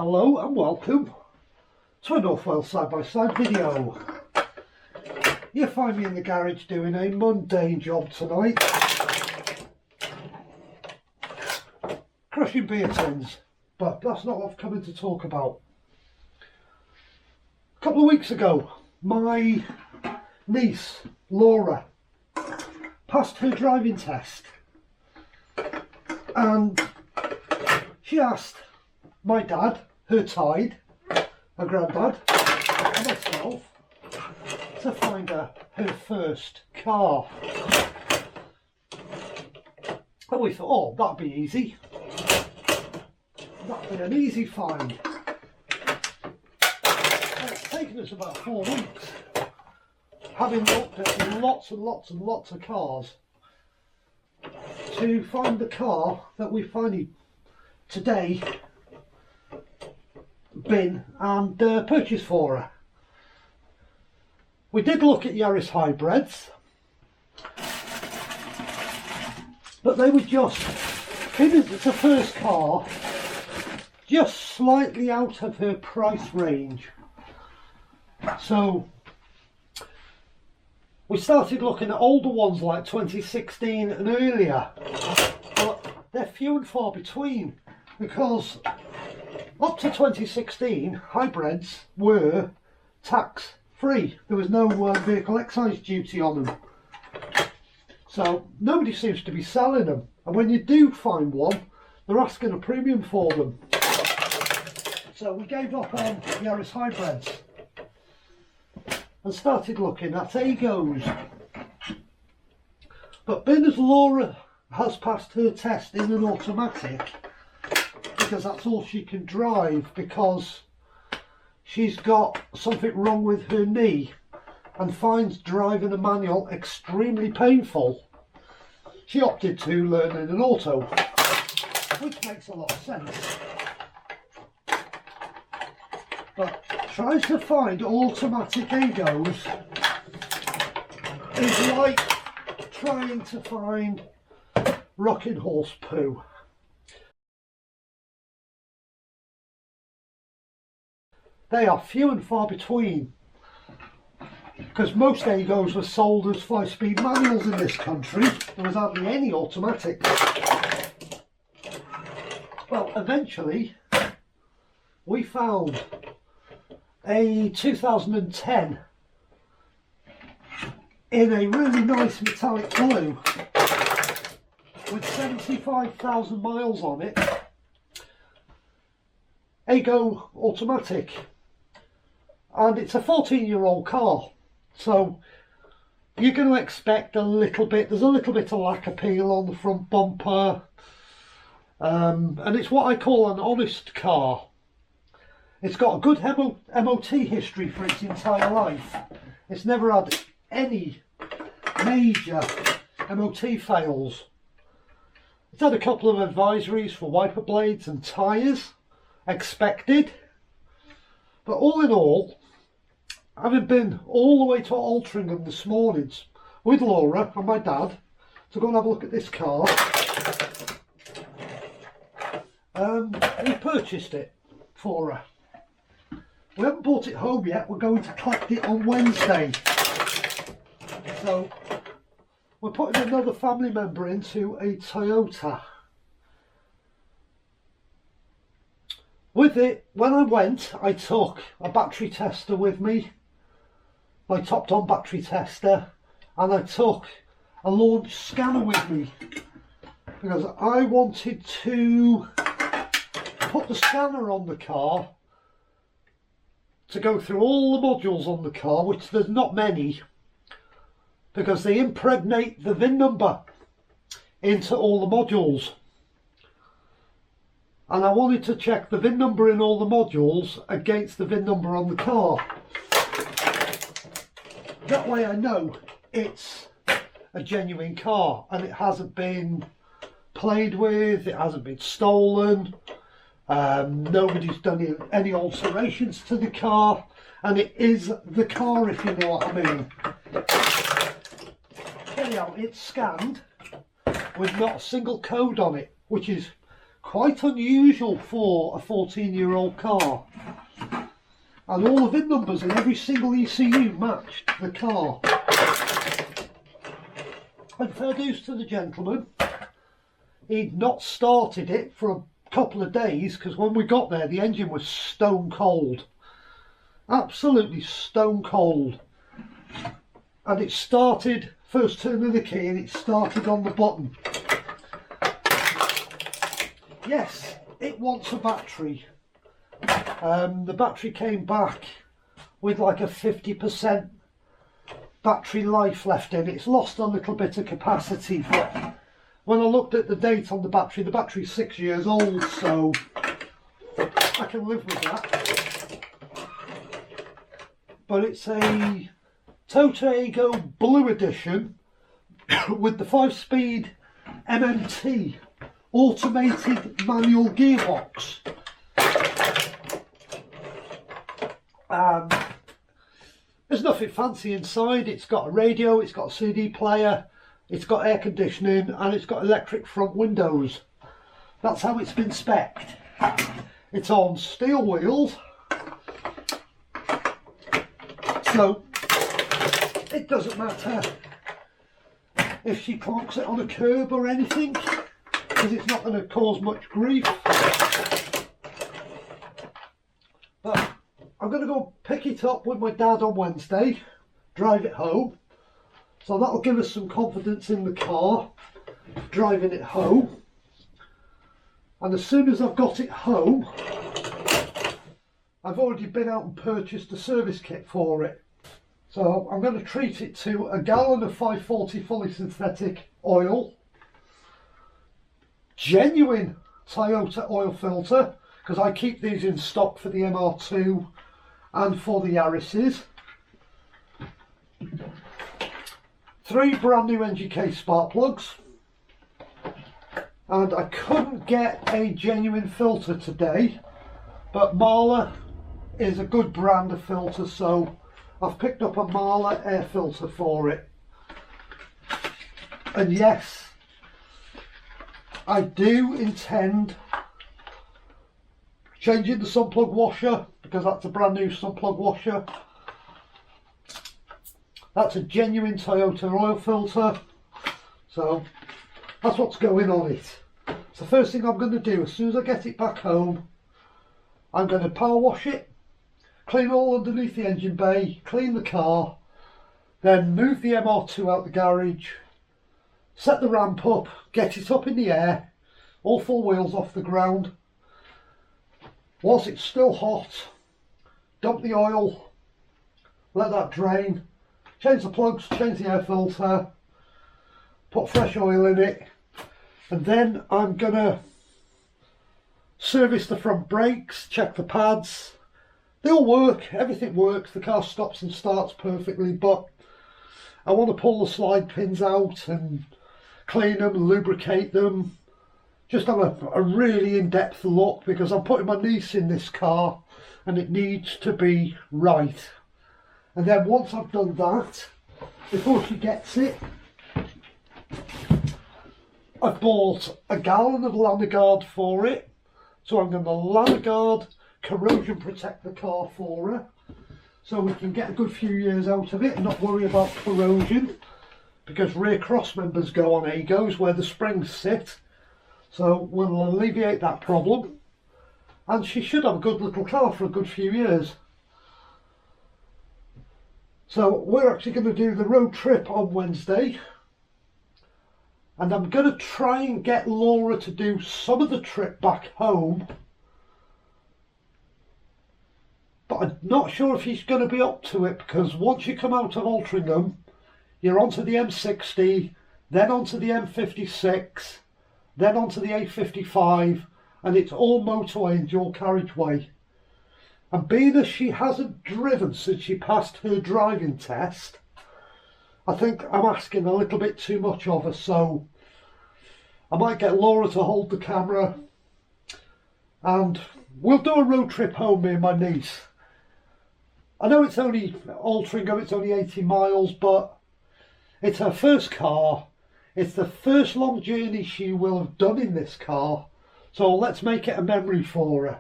Hello and welcome to a North Wales side-by-side video. You find me in the garage doing a mundane job tonight. Crushing beer tins, but that's not what I've come in to talk about. A couple of weeks ago, my niece, Laura, passed her driving test and she asked my dad, her tide, her granddad, and myself to find her first car. And we thought, oh, that'd be easy. That'd be an easy find. And it's taken us about 4 weeks, having looked at lots and lots and lots of cars, to find the car that we finally today been and purchased for her. We did look at Yaris hybrids, but they were just, it's the first car, just slightly out of her price range. So we started looking at older ones like 2016 and earlier, but they're few and far between, because up to 2016 hybrids were tax free. There was no vehicle excise duty on them, so nobody seems to be selling them, and when you do find one, they're asking a premium for them. So we gave up on Yaris hybrids and started looking at Aygos. But being as Laura has passed her test in an automatic, because that's all she can drive, because she's got something wrong with her knee and finds driving a manual extremely painful, she opted to learn in an auto, which makes a lot of sense. But trying to find automatic Aygos is like trying to find rocking horse poo. They are few and far between, because most Aygos were sold as 5-speed manuals in this country. There was hardly any automatic. Well, eventually we found a 2010 in a really nice metallic blue with 75,000 miles on it, Aygo automatic, and it's a 14-year-old car, so you're going to expect a little bit, there's a little bit of lack appeal on the front bumper, and it's what I call an honest car. It's got a good MOT history for its entire life. It's never had any major MOT fails. It's had a couple of advisories for wiper blades and tyres, expected, but all in all, having been all the way to Altrincham this morning with Laura and my dad to go and have a look at this car, we purchased it for her. We haven't brought it home yet, we're going to collect it on Wednesday. So we're putting another family member into a Toyota. With it, when I went, I took a battery tester with me, my topped on battery tester, and I took a launch scanner with me, because I wanted to put the scanner on the car to go through all the modules on the car, which there's not many, because they impregnate the VIN number into all the modules. And I wanted to check the VIN number in all the modules against the VIN number on the car. That way I know it's a genuine car and it hasn't been played with, it hasn't been stolen, nobody's done any alterations to the car, and it is the car, if you know what I mean. Anyhow, it's scanned with not a single code on it, which is quite unusual for a 14-year-old car. And all the VIN numbers in every single ECU matched the car. And fair dues to the gentleman, he'd not started it for a couple of days, because when we got there the engine was stone cold. Absolutely stone cold. And it started, first turn of the key, and it started on the button. Yes, it wants a battery. The battery came back with like a 50% battery life left in it. It's lost a little bit of capacity, but when I looked at the date on the battery's 6 years old, so I can live with that. But it's a Toyota Aygo Blue Edition with the 5-speed MMT automated manual gearbox. There's nothing fancy inside. It's got a radio, it's got a CD player, it's got air conditioning, and it's got electric front windows. That's how it's been spec'd. It's on steel wheels, so it doesn't matter if she clonks it on a curb or anything, because it's not going to cause much grief. But I'm going to go pick it up with my dad on Wednesday, drive it home, so that'll give us some confidence in the car, driving it home. And as soon as I've got it home, I've already been out and purchased a service kit for it. So I'm going to treat it to a gallon of 540 fully synthetic oil, genuine Toyota oil filter, because I keep these in stock for the MR2 and for the Yaris's. 3 brand new NGK spark plugs, and I couldn't get a genuine filter today, but Marla is a good brand of filter, so I've picked up a Marla air filter for it. And yes, I do intend changing the sun plug washer, because that's a brand new sun plug washer. That's a genuine Toyota oil filter, so that's what's going on it. So the first thing I'm going to do, as soon as I get it back home, I'm going to power wash it, clean all underneath the engine bay, clean the car, then move the MR2 out the garage, set the ramp up, get it up in the air, all 4 wheels off the ground. Whilst it's still hot, dump the oil, let that drain, change the plugs, change the air filter, put fresh oil in it, and then I'm going to service the front brakes, check the pads. They all work, everything works, the car stops and starts perfectly, but I want to pull the slide pins out and clean them, lubricate them, just have a really in-depth look, because I'm putting my niece in this car and it needs to be right. And then once I've done that, before she gets it, I've bought a gallon of Lanagard for it, so I'm going to Lanagard corrosion protect the car for her, so we can get a good few years out of it and not worry about corrosion, because rear cross members go on Aygos where the springs sit, so we'll alleviate that problem, and she should have a good little car for a good few years. So we're actually going to do the road trip on Wednesday, and I'm going to try and get Laura to do some of the trip back home, but I'm not sure if he's going to be up to it, because once you come out of Altrincham, you're onto the M60, then onto the M56, then onto the A55, and it's all motorway and dual carriageway. And being as she hasn't driven since she passed her driving test, I think I'm asking a little bit too much of her, so I might get Laura to hold the camera and we'll do a road trip home, me and my niece. I know it's only Altrincham, it's only 80 miles, but it's her first car. It's the first long journey she will have done in this car, So let's make it a memory for her.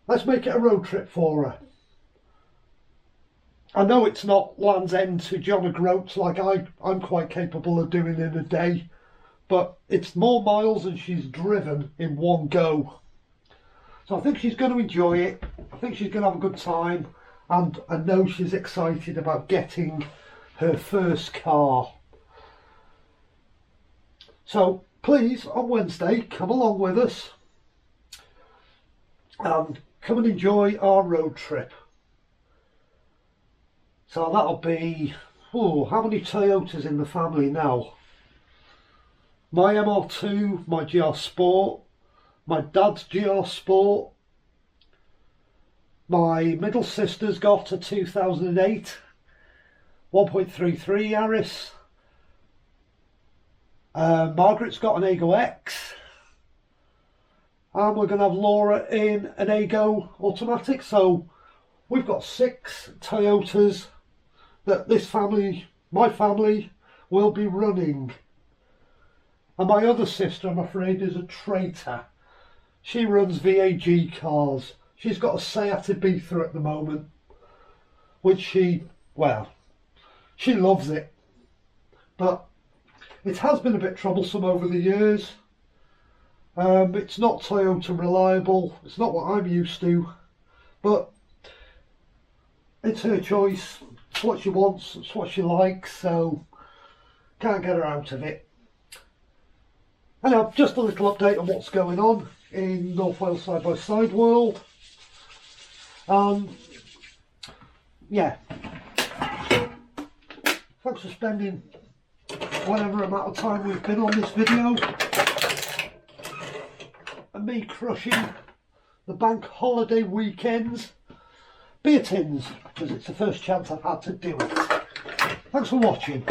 Let's make it a road trip for her. I know it's not Land's End to John O'Groats like I'm quite capable of doing in a day, but it's more miles than she's driven in one go. So I think she's going to enjoy it. I think she's going to have a good time, and I know she's excited about getting her first car. So please, on Wednesday, come along with us and come and enjoy our road trip. So that'll be, how many Toyotas in the family now? My MR2, my GR Sport, my dad's GR Sport, my middle sister's got a 2008 1.33 Yaris, Margaret's got an Aygo X, and we're going to have Laura in an Aygo automatic. So we've got 6 Toyotas that this family, my family, will be running. And my other sister, I'm afraid, is a traitor. She runs VAG cars. She's got a Seat Ibiza at the moment, which she loves it. But it has been a bit troublesome over the years. It's not Toyota reliable. It's not what I'm used to. But it's her choice. It's what she wants. It's what she likes. So can't get her out of it. Anyhow, just a little update on what's going on in North Wales Side by Side world. Yeah, thanks for spending whatever amount of time we've been on this video, and me crushing the bank holiday weekends beer tins, because it's the first chance I've had to do it. Thanks for watching.